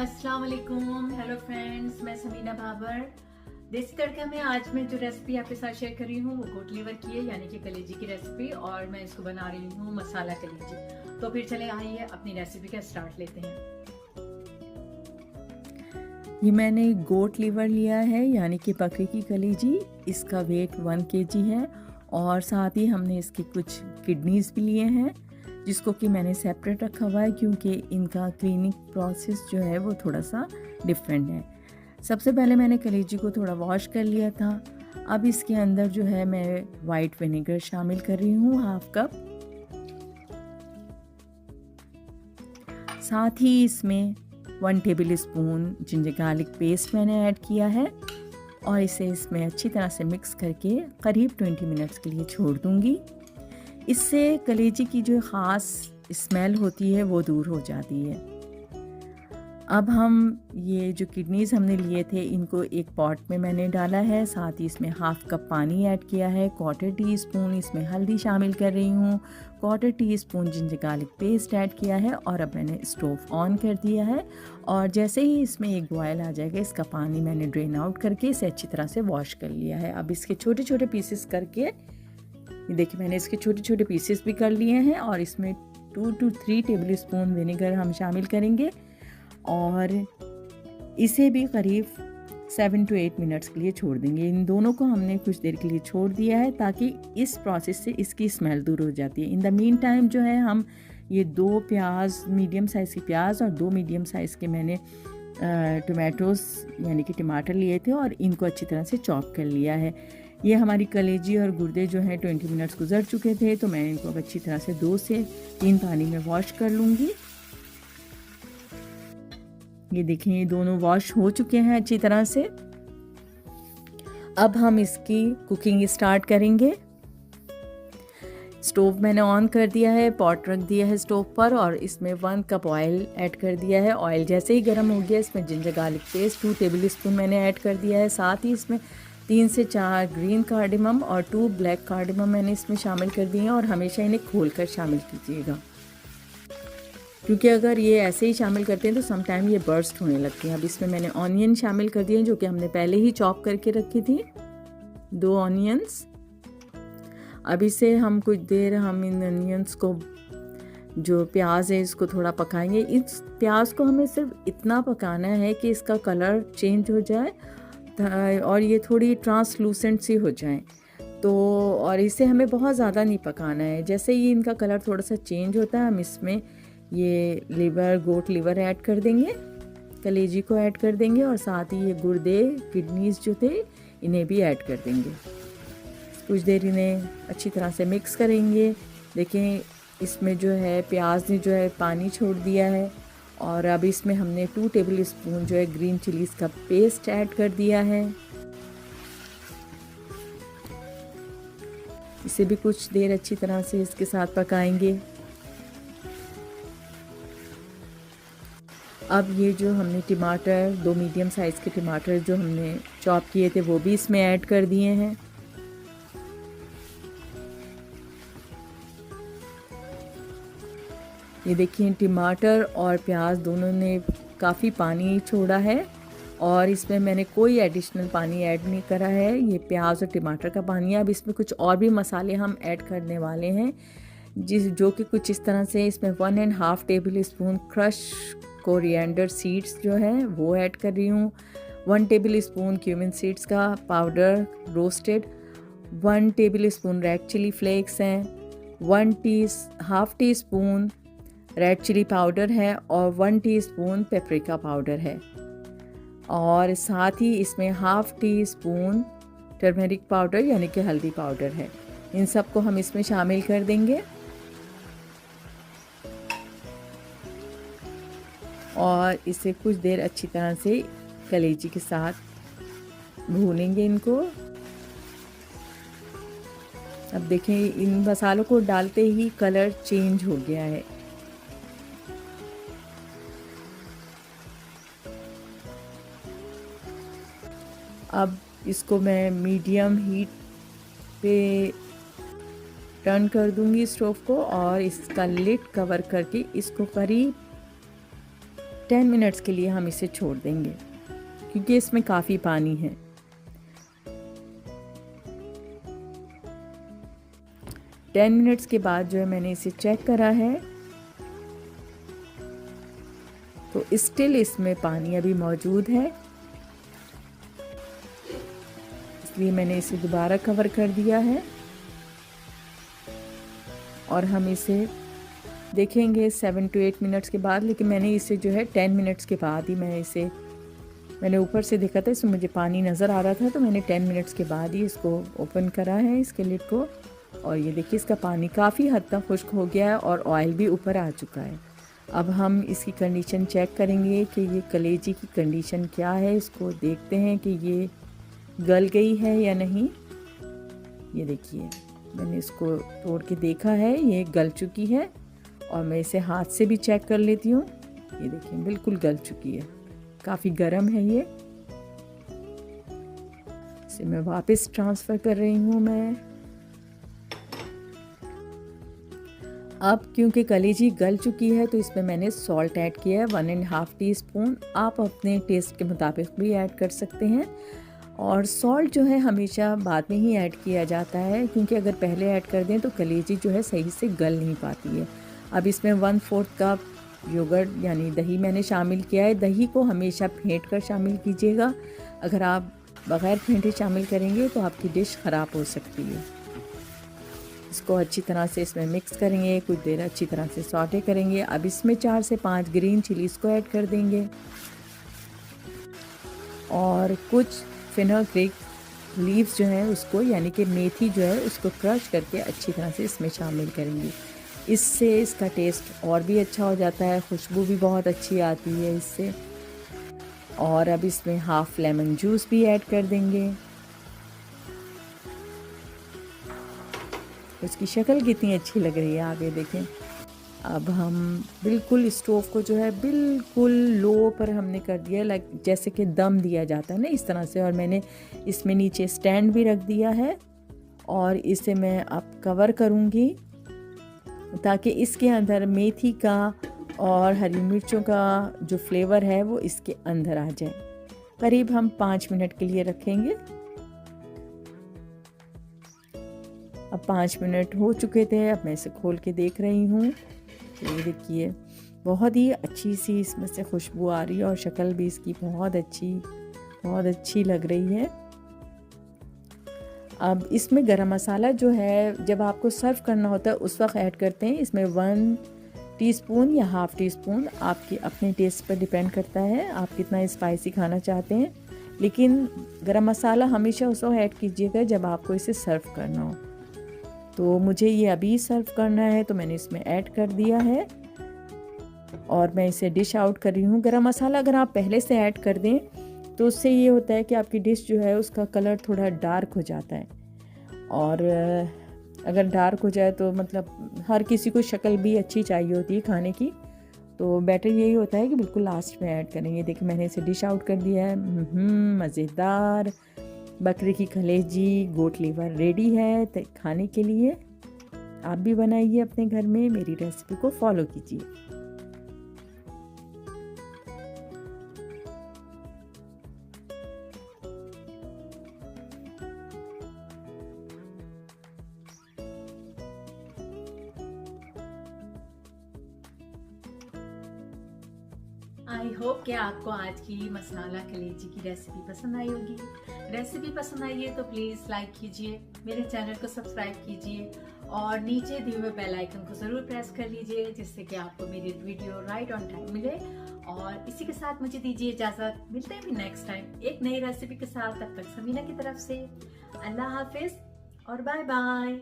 अस्सलाम वालेकुम, hello friends, मैं समीना बाबर। देसी तड़का में आज मैं जो रेसिपी आपके साथ शेयर कर रही हूँ वो गोट लीवर की है, यानी कि कलेजी की रेसिपी, और मैं इसको बना रही हूँ मसाला कलेजी। तो फिर चले आइए अपनी रेसिपी का स्टार्ट लेते हैं। ये मैंने गोट लीवर लिया है, यानी कि बकरी की कलेजी। इसका वेट 1 kg है और साथ ही हमने इसकी कुछ किडनीज भी लिए हैं, जिसको कि मैंने सेपरेट रखा हुआ है क्योंकि इनका क्लीनिंग प्रोसेस जो है वो थोड़ा सा डिफरेंट है। सबसे पहले मैंने कलेजी को थोड़ा वॉश कर लिया था। अब इसके अंदर जो है मैं वाइट विनेगर शामिल कर रही हूँ, 1/2 कप। साथ ही इसमें 1 table spoon ginger garlic paste मैंने ऐड किया है और इसे इसमें अच्छी तरह से मिक्स करके करीब 20 मिनट्स के लिए छोड़ दूंगी। इससे कलेजी की जो ख़ास स्मेल होती है वो दूर हो जाती है। अब हम ये जो किडनीज़ हमने लिए थे इनको एक पॉट में मैंने डाला है, साथ ही इसमें 1/2 कप पानी ऐड किया है, 1/4 टीस्पून इसमें हल्दी शामिल कर रही हूँ, 1/4 teaspoon ginger garlic paste add किया है और अब मैंने स्टोव ऑन कर दिया है। और जैसे ही इसमें एक बॉयल आ जाएगा, इसका पानी मैंने ड्रेन आउट करके इसे अच्छी तरह से वॉश कर लिया है। अब इसके छोटे छोटे पीसेस करके, ये देखिए मैंने इसके छोटे छोटे पीसेस भी कर लिए हैं और इसमें 2 to 3 टेबल स्पून विनेगर हम शामिल करेंगे और इसे भी करीब 7 to 8 मिनट्स के लिए छोड़ देंगे। इन दोनों को हमने कुछ देर के लिए छोड़ दिया है ताकि इस प्रोसेस से इसकी स्मेल दूर हो जाती है। इन द मीन टाइम जो है हम ये 2 प्याज, मीडियम साइज़ की प्याज और 2 मीडियम साइज़ के मैंने टमाटोज़ यानी कि टमाटर लिए थे और इनको अच्छी तरह से चॉप कर लिया है। ये हमारी कलेजी और गुर्दे जो हैं 20 मिनट्स गुजर चुके थे, तो मैं इनको अब अच्छी तरह से 2 से 3 पानी में वॉश कर लूँगी। ये देखें, ये दोनों वॉश हो चुके हैं अच्छी तरह से। अब हम इसकी कुकिंग स्टार्ट करेंगे। स्टोव मैंने ऑन कर दिया है, पॉट रख दिया है स्टोव पर और इसमें 1 कप ऑयल ऐड कर दिया है। ऑयल जैसे ही गर्म हो गया, इसमें ginger garlic paste 2 table spoon मैंने ऐड कर दिया है। साथ ही इसमें 3 से 4 ग्रीन कार्डेमम और 2 ब्लैक कार्डेमम मैंने इसमें शामिल कर दिए हैं और हमेशा इन्हें खोलकर शामिल कीजिएगा, क्योंकि अगर ये ऐसे ही शामिल करते हैं तो सम टाइम ये बर्स्ट होने लगती हैं। अब इसमें मैंने ऑनियन शामिल कर दिए हैं, जो कि हमने पहले ही चॉप करके रखी थी, 2 ऑनियंस। अब इसे हम कुछ देर हम इन ऑनियंस को, जो प्याज है इसको थोड़ा पकाएंगे। इस प्याज को हमें सिर्फ इतना पकाना है कि इसका कलर चेंज हो जाए और ये थोड़ी ट्रांसलूसेंट सी हो जाए। तो और इसे हमें बहुत ज़्यादा नहीं पकाना है। जैसे ही इनका कलर थोड़ा सा चेंज होता है, हम इसमें ये लिवर, गोट लिवर ऐड कर देंगे, कलेजी को ऐड कर देंगे और साथ ही ये गुर्दे, किडनीज जो थे इन्हें भी ऐड कर देंगे। कुछ देर इन्हें अच्छी तरह से मिक्स करेंगे। देखें, इसमें जो है प्याज ने जो है पानी छोड़ दिया है और अब इसमें हमने 2 टेबल स्पून जो है ग्रीन चिलीज़ का पेस्ट ऐड कर दिया है। इसे भी कुछ देर अच्छी तरह से इसके साथ पकाएंगे। अब ये जो हमने टमाटर, 2 मीडियम साइज़ के टमाटर जो हमने चॉप किए थे वो भी इसमें ऐड कर दिए हैं। ये देखिए, टमाटर और प्याज दोनों ने काफ़ी पानी छोड़ा है और इसमें मैंने कोई एडिशनल पानी ऐड नहीं करा है। ये प्याज और टमाटर का पानी है। अब इसमें कुछ और भी मसाले हम ऐड करने वाले हैं, जो कि कुछ इस तरह से। इसमें 1.5 tablespoon crush coriander seeds जो है वो ऐड कर रही हूँ, 1 टेबल स्पून क्यूमिन सीड्स का powder roasted, 1 tablespoon red chilli flakes हैं, 1/2 teaspoon red chilli powder है और 1 टीस्पून पेपरिका पाउडर है और साथ ही इसमें 1/2 टी स्पून टर्मरिक पाउडर यानी कि हल्दी पाउडर है। इन सब को हम इसमें शामिल कर देंगे और इसे कुछ देर अच्छी तरह से कलेजी के साथ भूनेंगे इनको। अब देखें, इन मसालों को डालते ही कलर चेंज हो गया है। अब इसको मैं मीडियम हीट पे टर्न कर दूंगी स्टोव को और इसका लिड कवर करके इसको करीब 10 मिनट्स के लिए हम इसे छोड़ देंगे क्योंकि इसमें काफ़ी पानी है। 10 मिनट्स के बाद जो है मैंने इसे चेक करा है तो स्टिल इसमें पानी अभी मौजूद है, इसलिए मैंने इसे दोबारा कवर कर दिया है और हम इसे देखेंगे 7 to 8 मिनट्स के बाद। लेकिन मैंने इसे जो है 10 मिनट्स के बाद ही मैंने ऊपर से देखा था, इसमें मुझे पानी नज़र आ रहा था तो मैंने 10 मिनट्स के बाद ही इसको ओपन करा है, इसके लिड को। और ये देखिए इसका पानी काफ़ी हद तक खुश्क हो गया है और ऑयल भी ऊपर आ चुका है। अब हम इसकी कंडीशन चेक करेंगे कि ये कलेजी की कंडीशन क्या है। इसको देखते हैं कि ये गल गई है या नहीं। ये देखिए मैंने इसको तोड़ के देखा है, ये गल चुकी है। और मैं इसे हाथ से भी चेक कर लेती हूँ। ये देखिए बिल्कुल गल चुकी है, काफ़ी गर्म है ये। इसे मैं वापस ट्रांसफ़र कर रही हूँ मैं। अब क्योंकि कलेजी गल चुकी है तो इसमें मैंने सॉल्ट ऐड किया है 1.5 टीस्पून। आप अपने टेस्ट के मुताबिक भी ऐड कर सकते हैं। और सॉल्ट जो है हमेशा बाद में ही ऐड किया जाता है क्योंकि अगर पहले ऐड कर दें तो कलेजी जो है सही से गल नहीं पाती है। अब इसमें 1/4 कप योगर्ट यानी दही मैंने शामिल किया है। दही को हमेशा फेंट कर शामिल कीजिएगा, अगर आप बग़ैर फेंटे शामिल करेंगे तो आपकी डिश ख़राब हो सकती है। इसको अच्छी तरह से इसमें मिक्स करेंगे, कुछ देर अच्छी तरह से सॉटे करेंगे। अब इसमें 4 से 5 ग्रीन चिलीज़ को ऐड कर देंगे और कुछ फेनुग्रीक लीव्स जो है उसको यानी कि मेथी जो है उसको क्रश करके अच्छी तरह से इसमें शामिल करेंगे। इससे इसका टेस्ट और भी अच्छा हो जाता है, खुशबू भी बहुत अच्छी आती है इससे। और अब इसमें हाफ़ लेमन जूस भी ऐड कर देंगे। उसकी शक्ल कितनी अच्छी लग रही है, आप ये देखें। अब हम बिल्कुल स्टोव को जो है बिल्कुल लो पर हमने कर दिया, लाइक जैसे कि दम दिया जाता है ना, इस तरह से। और मैंने इसमें नीचे स्टैंड भी रख दिया है और इसे मैं अब कवर करूँगी ताकि इसके अंदर मेथी का और हरी मिर्चों का जो फ्लेवर है वो इसके अंदर आ जाए। करीब हम 5 मिनट के लिए रखेंगे। अब 5 मिनट हो चुके थे, अब मैं इसे खोल के देख रही हूँ। ये देखिए बहुत ही अच्छी सी इसमें से खुशबू आ रही है और शक्ल भी इसकी बहुत अच्छी लग रही है। अब इसमें गरम मसाला जो है जब आपको सर्व करना होता है उस वक्त ऐड करते हैं। इसमें 1 टीस्पून या हाफ़ टीस्पून, आपके अपने टेस्ट पर डिपेंड करता है आप कितना स्पाइसी खाना चाहते हैं। लेकिन गरम मसाला हमेशा उस वक्त ऐड कीजिएगा जब आपको इसे सर्व करना हो। तो मुझे ये अभी सर्व करना है तो मैंने इसमें ऐड कर दिया है और मैं इसे डिश आउट कर रही हूँ। गरम मसाला अगर आप पहले से ऐड कर दें तो उससे ये होता है कि आपकी डिश जो है उसका कलर थोड़ा डार्क हो जाता है। और अगर डार्क हो जाए तो मतलब हर किसी को शक्ल भी अच्छी चाहिए होती है खाने की, तो बेटर यही होता है कि बिल्कुल लास्ट में ऐड करेंगे। देखिए मैंने इसे डिश आउट कर दिया है। मज़ेदार बकरे की कलेजी गोट लीवर रेडी है खाने के लिए। आप भी बनाइए अपने घर में, मेरी रेसिपी को फॉलो कीजिए। आई होप कि आपको आज की मसाला कलेजी की रेसिपी पसंद आई होगी। रेसिपी पसंद आई है तो प्लीज़ लाइक कीजिए, मेरे चैनल को सब्सक्राइब कीजिए और नीचे दिए हुए बेल आइकन को ज़रूर प्रेस कर लीजिए जिससे कि आपको मेरी वीडियो राइट ऑन टाइम मिले। और इसी के साथ मुझे दीजिए इजाज़त, मिलते हैं भी नेक्स्ट टाइम एक नई रेसिपी के साथ। तब तक समीना की तरफ से अल्लाह हाफिज़ और बाय बाय।